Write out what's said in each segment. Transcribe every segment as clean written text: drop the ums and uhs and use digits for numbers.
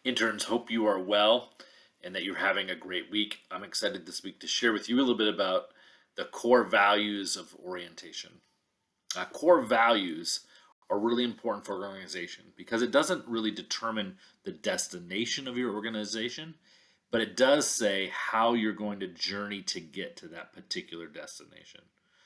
Interns, hope you are well and that you're having a great week. I'm excited this week to share with you a little bit about the core values of orientation. Core values are really important for an organization because it doesn't really determine the destination of your organization, but it does say how you're going to journey to get to that particular destination.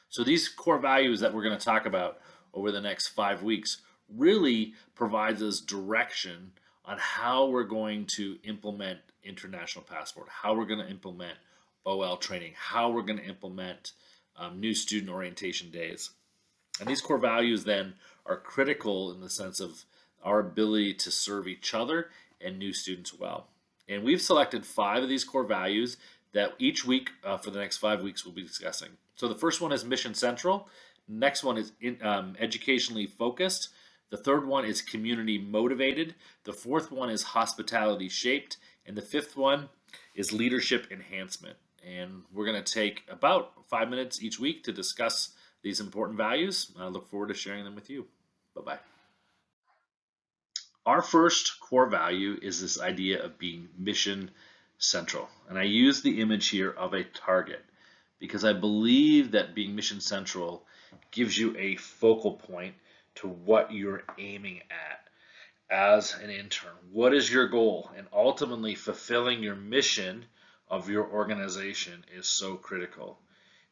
So these core values that we're going to talk about over the next 5 weeks really provides us direction on how we're going to implement international passport, how we're going to implement OL training, how we're going to implement new student orientation days. And these core values then are critical in the sense of our ability to serve each other and new students well. And we've selected 5 of these core values that each week for the next 5 weeks we'll be discussing. So the first one is mission central. Next one is educationally focused. The third one is community motivated. The fourth one is hospitality shaped. And the fifth one is leadership enhancement. And we're going to take about 5 minutes each week to discuss these important values. I look forward to sharing them with you. Bye bye. Our first core value is this idea of being mission central. And I use the image here of a target because I believe that being mission central gives you a focal point to what you're aiming at as an intern. What is your goal? And ultimately, fulfilling your mission of your organization is so critical.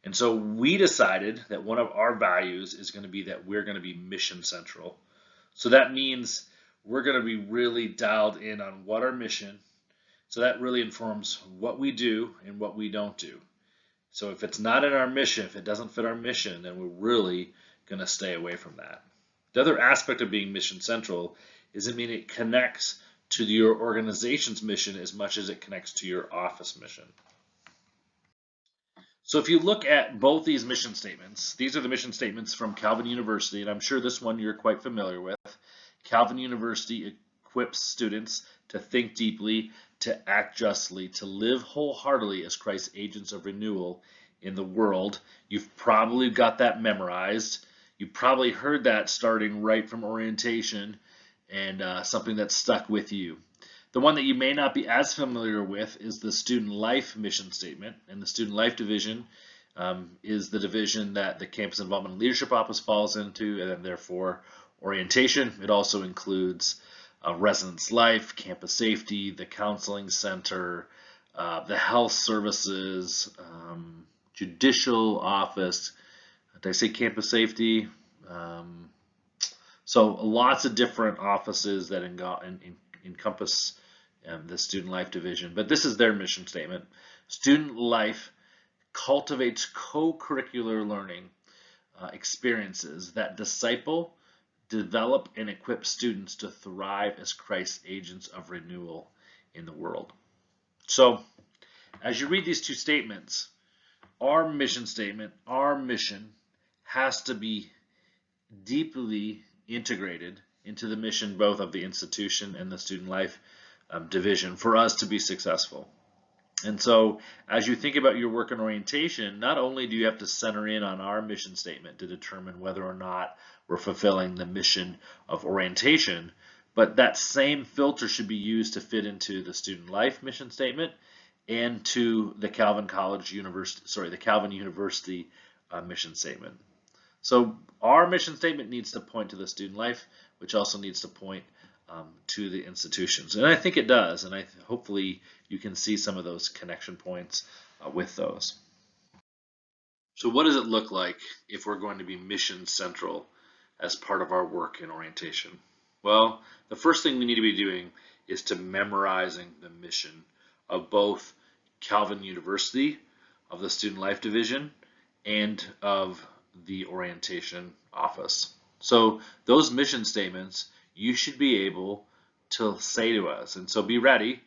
And so we decided that one of our values is going to be that we're going to be mission central. So that means we're going to be really dialed in on what our mission. So that really informs what we do and what we don't do. So if it's not in our mission, if it doesn't fit our mission, then we're really going to stay away from that. The other aspect of being mission central is it connects to your organization's mission as much as it connects to your office mission. So if you look at both these mission statements, these are the mission statements from Calvin University, and I'm sure this one you're quite familiar with. Calvin University equips students to think deeply, to act justly, to live wholeheartedly as Christ's agents of renewal in the world. You've probably got that memorized. You probably heard that starting right from orientation and something that stuck with you. The one that you may not be as familiar with is the Student Life mission statement. And the Student Life division is the division that the Campus Involvement and Leadership Office falls into, and then therefore orientation. It also includes residence life, campus safety, the counseling center, the health services, judicial office. Did I say campus safety? So lots of different offices that encompass the Student Life division. But this is their mission statement. Student Life cultivates co-curricular learning experiences that disciple, develop, and equip students to thrive as Christ's agents of renewal in the world. So as you read these two statements, our mission statement, our mission has to be deeply integrated into the mission both of the institution and the Student Life division for us to be successful. And so as you think about your work in orientation, not only do you have to center in on our mission statement to determine whether or not we're fulfilling the mission of orientation, but that same filter should be used to fit into the Student Life mission statement and to the Calvin University mission statement. So our mission statement needs to point to the Student Life, which also needs to point to the institutions. And I think it does, and hopefully you can see some of those connection points with those. So what does it look like if we're going to be mission central as part of our work in orientation? Well, the first thing we need to be doing is to memorizing the mission of both Calvin University, of the Student Life division, and of the orientation office. So those mission statements you should be able to say to us. And so be ready.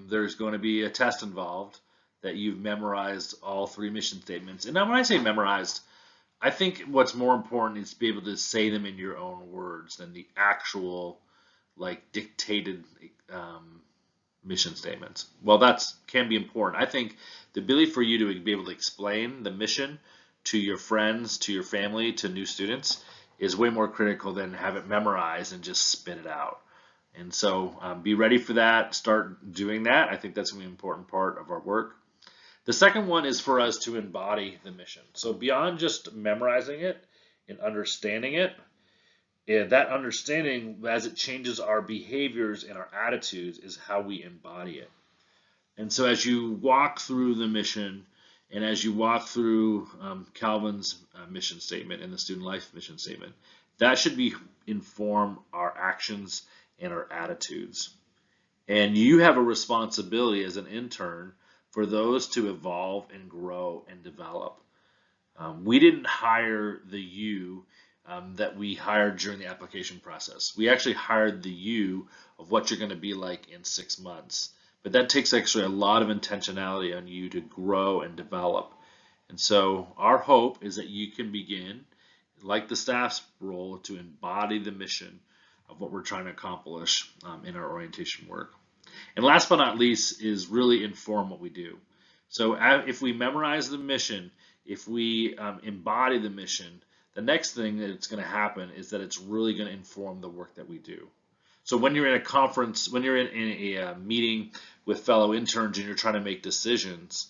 There's going to be a test involved that you've memorized all 3 mission statements. And now when I say memorized, I think what's more important is to be able to say them in your own words than the actual dictated mission statements. Well, that can be important. I think the ability for you to be able to explain the mission to your friends, to your family, to new students is way more critical than have it memorized and just spit it out. And so be ready for that. Start doing that. I think that's going to be an important part of our work. The second one is for us to embody the mission. So beyond just memorizing it and understanding it, that understanding, as it changes our behaviors and our attitudes, is how we embody it. And so as you walk through the mission, and as you walk through Calvin's mission statement and the student life mission statement, that should inform our actions and our attitudes. And you have a responsibility as an intern for those to evolve and grow and develop. We didn't hire the you that we hired during the application process. We actually hired the you of what you're going to be like in 6 months. But that takes actually a lot of intentionality on you to grow and develop. And so our hope is that you can begin, like the staff's role, to embody the mission of what we're trying to accomplish in our orientation work. And last but not least is really inform what we do. So if we memorize the mission, if we embody the mission, the next thing that's going to happen is that it's really going to inform the work that we do. So when you're in a conference, when you're in a meeting with fellow interns and you're trying to make decisions,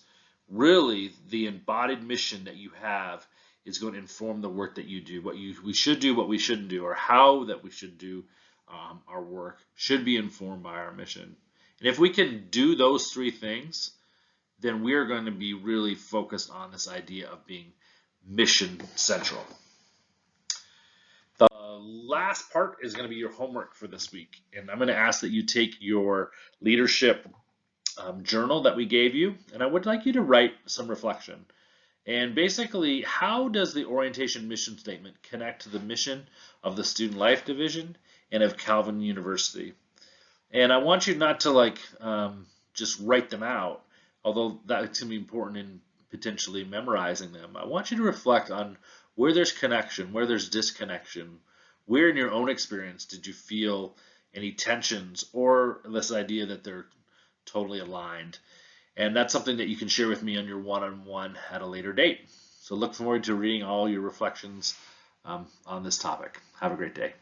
really the embodied mission that you have is going to inform the work that you do. We should do, what we shouldn't do, or how that we should do our work should be informed by our mission. And if we can do those three things, then we're going to be really focused on this idea of being mission central. The last part is going to be your homework for this week. And I'm going to ask that you take your leadership journal that we gave you, and I would like you to write some reflection. And basically, how does the orientation mission statement connect to the mission of the Student Life Division and of Calvin University? And I want you not to just write them out, although that's going to be important in potentially memorizing them. I want you to reflect on where there's connection, where there's disconnection, where in your own experience did you feel any tensions or this idea that they're totally aligned. And that's something that you can share with me on your one-on-one at a later date. So look forward to reading all your reflections on this topic. Have a great day.